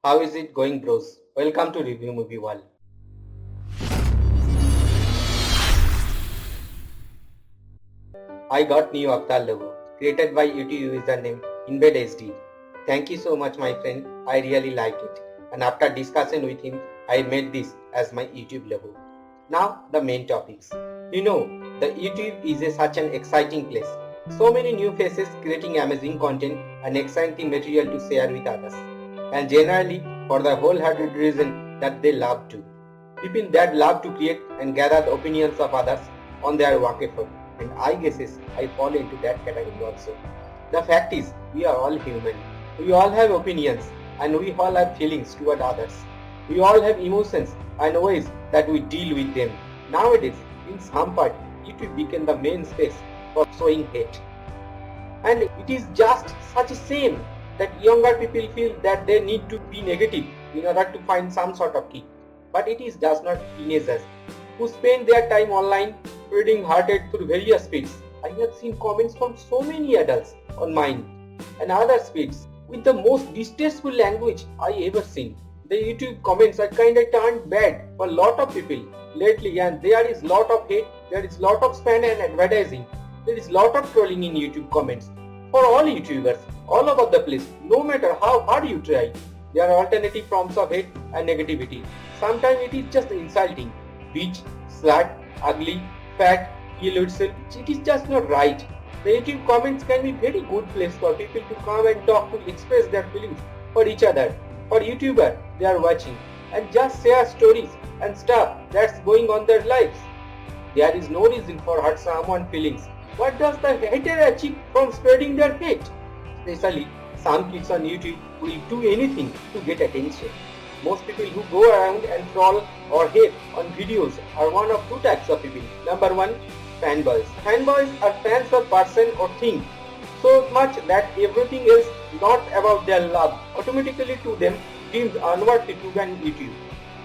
How is it going, bros? Welcome to Review Movie World. I got new avatar logo created by YouTube username InbedHD. Thank you so much, my friend. I really like it. And after discussion with him, I made this as my YouTube logo. Now the main topics. The YouTube is such an exciting place. So many new faces creating amazing content and exciting material to share with others. And generally for the wholehearted reason that they love to. People that love to create and gather the opinions of others on their work effort. And I guess I fall into that category also. The fact is, we are all human. We all have opinions and we all have feelings toward others. We all have emotions and ways that we deal with them. Nowadays, in some part, YouTube became the main space for showing hate. And it is just such a shame that younger people feel that they need to be negative in order to find some sort of kick. But it is just not teenagers who spend their time online spreading hatred through various feeds. I have seen comments from so many adults on mine and other feeds with the most distasteful language I ever seen. The YouTube comments are kinda turned bad for a lot of people lately, and there is lot of hate, there is lot of spam and advertising, there is lot of trolling in YouTube comments. For all YouTubers, all over the place, no matter how hard you try, there are alternative forms of hate and negativity. Sometimes it is just insulting, bitch, slut, ugly, fat, kill yourself. It is just not right. The YouTube comments can be very good place for people to come and talk, to express their feelings for each other. For YouTuber, they are watching and just share stories and stuff that's going on their lives. There is no reason for hurt someone's feelings. What does the hater achieve from spreading their hate? Especially some kids on YouTube will do anything to get attention. Most people who go around and troll or hate on videos are one of two types of people. Number one, fanboys. Fanboys are fans of person or thing so much that everything else not about their love automatically to them deemed unworthy to ban YouTube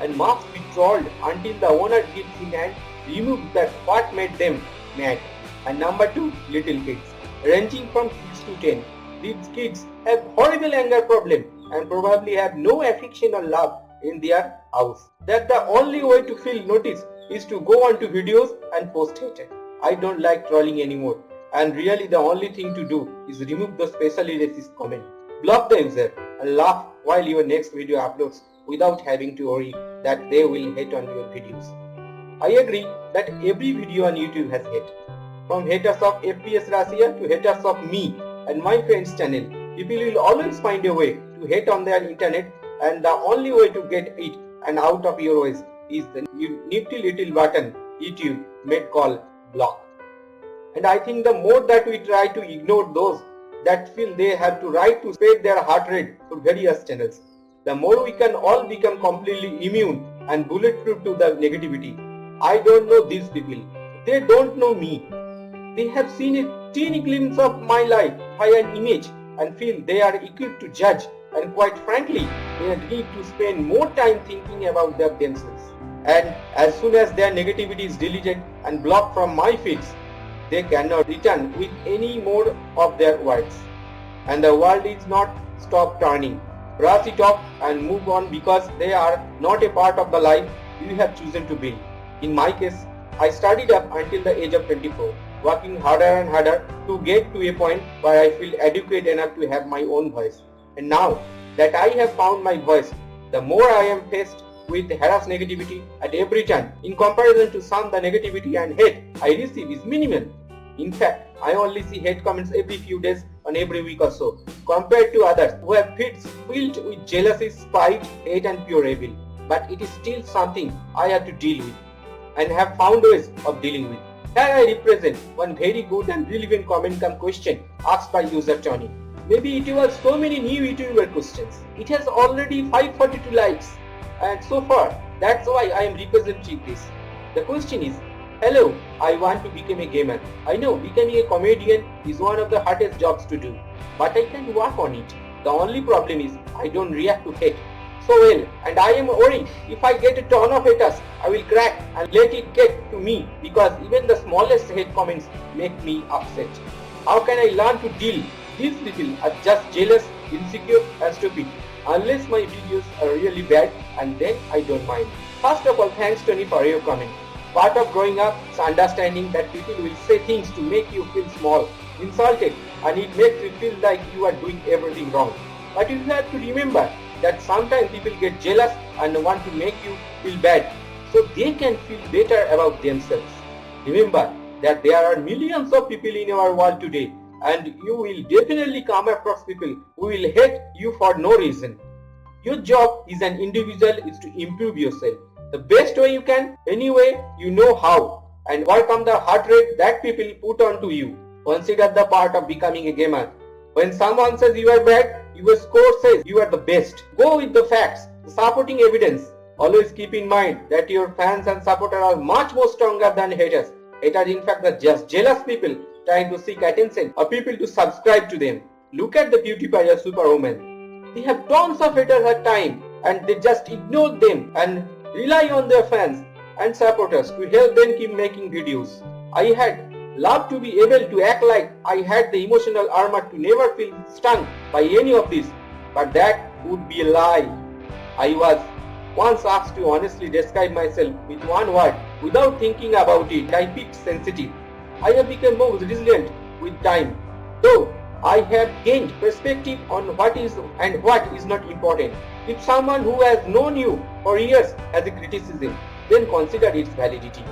and must be trolled until the owner gets in and removes that what made them mad. And number two, little kids, ranging from 6 to 10. These kids have horrible anger problem and probably have no affection or love in their house. That the only way to feel noticed is to go onto videos and post hatred. I don't like trolling anymore, and really the only thing to do is remove the specially racist comment. Block the user and laugh while your next video uploads without having to worry that they will hate on your videos. I agree that every video on YouTube has hate. From haters of FPS Russia to haters of me and my friend's channel, people will always find a way to hate on their internet, and the only way to get it and out of your ways is the nifty little button YouTube made called block. And I think the more that we try to ignore those that feel they have to right to spread their heart rate through various channels, the more we can all become completely immune and bulletproof to the negativity. I don't know these people. They don't know me. They have seen a teeny glimpse of my life by an image and feel they are equipped to judge, and quite frankly, they need to spend more time thinking about themselves. And as soon as their negativity is deleted and blocked from my feeds, they cannot return with any more of their words. And the world is not stop turning. Brush it off and move on because they are not a part of the life you have chosen to build. In my case, I studied up until the age of 24, working harder and harder to get to a point where I feel adequate enough to have my own voice. And now that I have found my voice, the more I am faced with harass negativity at every turn. In comparison to some, the negativity and hate I receive is minimal. In fact, I only see hate comments every few days on every week or so, compared to others who have feeds filled with jealousy, spite, hate and pure evil. But it is still something I have to deal with and have found ways of dealing with. Here I represent one very good and relevant comment come question asked by user Tony. Maybe it was so many new YouTuber questions. It has already 542 likes, and so far that's why I am representing this. The question is, hello, I want to become a gamer. I know becoming a comedian is one of the hardest jobs to do, but I can work on it. The only problem is I don't react to hate so well, and I am worried if I get a ton of haters, I will crack and let it get to me because even the smallest hate comments make me upset. How can I learn to deal? These people are just jealous, insecure and stupid. unless my videos are really bad, and then I don't mind. First of all, thanks Tony for your comment. Part of growing up is understanding that people will say things to make you feel small, insulted, and it makes you feel like you are doing everything wrong. But you have to remember that sometimes people get jealous and want to make you feel bad so they can feel better about themselves. Remember that there are millions of people in our world today, and you will definitely come across people who will hate you for no reason. Your job as an individual is to improve yourself the best way you can, any way you know how, and overcome the heart rate that people put onto you. Consider the part of becoming a gamer. When someone says you are bad, your score says you are the best. Go with the facts, the supporting evidence. Always keep in mind that your fans and supporters are much more stronger than haters. Haters in fact are just jealous people trying to seek attention or people to subscribe to them. Look at the beauty pie of Superwoman. They have tons of haters at time and they just ignore them and rely on their fans and supporters to help them keep making videos. I had loved to be able to act like I had the emotional armor to never feel stung by any of this, but that would be a lie. I was once asked to honestly describe myself with one word without thinking about it. I picked sensitive. I have become more resilient with time, though I have gained perspective on what is and what is not important. If someone who has known you for years has a criticism, then consider its validity.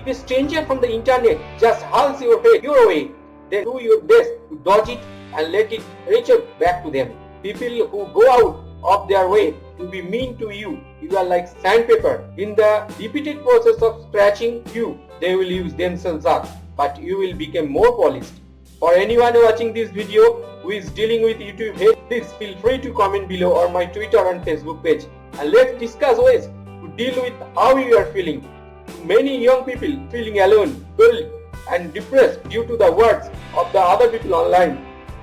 If a stranger from the internet just hurls your hate your way, then do your best to dodge it and let it reach back to them. People who go out of their way to be mean to you, you are like sandpaper. In the repeated process of scratching you, they will use themselves up, but you will become more polished. For anyone watching this video who is dealing with YouTube hate, please feel free to comment below or my Twitter and Facebook page, and let's discuss ways to deal with how you are feeling. Many young people feeling alone, cold and depressed due to the words of the other people online,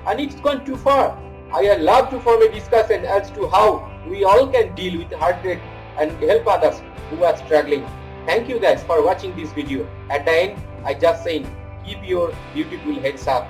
and it's gone too far. I would love to form a discussion as to how we all can deal with heartbreak and help others who are struggling. Thank you guys for watching this video. At the end, I just saying, keep your beautiful heads up.